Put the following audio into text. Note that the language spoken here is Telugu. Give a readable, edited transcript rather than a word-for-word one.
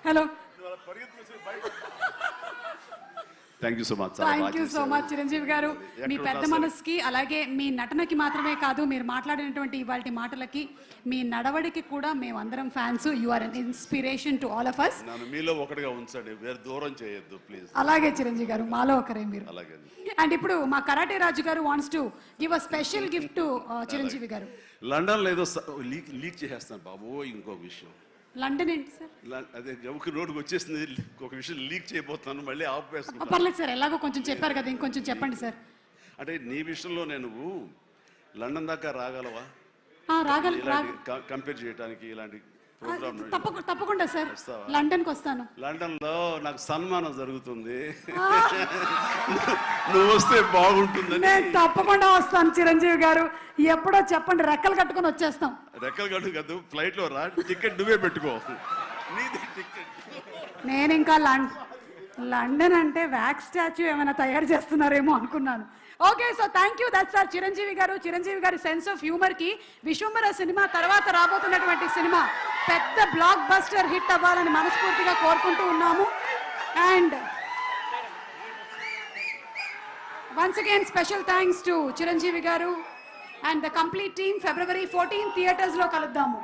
Hello. Thank you so much. Thank you so much Chiranjeevi గారు. మీ పెద్ద మనసుకి, అలాగే మీ నటనకి మాత్రమే కాదు, మీరు మాట్లాడినటువంటి ఇవాళ మాటలకి, మీ నడవడికి కూడా మేమందరం fans. You are an inspiration to all of us. నన్ను మీలో ఒకటిగా ఉంచండి, వేరే దూరం చేయొద్దు ప్లీజ్. అలాగే చిరంజీవి గారు, మాలో ఒకరే మీరు. అలాగే. అండ్ ఇప్పుడు మా కరాటే రాజు గారు wants to give a special gift to Chiranjeevi గారు. లండన్ లో ఏదో లీక్ చేసేస్తాను బాబు. ఇంకో విషయం, లండన్ ఏంటి సార్? అదే ఒక రోడ్డుకి వచ్చేసింది, ఒక విషయం లీక్ చేయబోతున్నాను, మళ్ళీ ఆపేస్తాను. పర్లేదు సార్, ఎలాగో కొంచెం చెప్పారు కదా, ఇంకొంచెం చెప్పండి సార్. అంటే నీ విషయంలో నేను లండన్ దాకా రాగలవా? కంపేర్ చేయడానికి ఇలాంటి ప్రోగ్రామ్? తప్పకుండా సార్, లండన్ కి వస్తాను. లండన్ లో నాకు సన్మానం జరుగుతుంది, నువ్వు వస్తే బాగుంటుందని. నేను తప్పకుండా వస్తాను చిరంజీవి గారు, ఎప్పుడో చెప్పండి, రెక్కలు కట్టుకొని వచ్చేస్తాం. రెక్కలు కట్టు కాదు, ఫ్లైట్ లో రా, టికెట్ నువ్వే పెట్టుకో, నీది టికెట్. నేను ఇంకా లండన్ అంటే వ్యాక్స్ స్టాచ్యూ ఏమైనా తయారు చేస్తున్నారేమో అనుకున్నాను. Okay, so thank you, that's our Chiranjeevi garu. Chiranjeevi గారి సెన్స్ ఆఫ్ హ్యూమర్ కి విశ్వంబర సినిమా తర్వాత రాబోతున్నటువంటి సినిమా పెద్ద బ్లాక్ బస్టర్ హిట్ అవ్వాలని మనస్ఫూర్తిగా కోరుకుంటూ ఉన్నాము. And once again special thanks to Chiranjeevi garu and the complete team. February 14 theatres లో కలుద్దాము.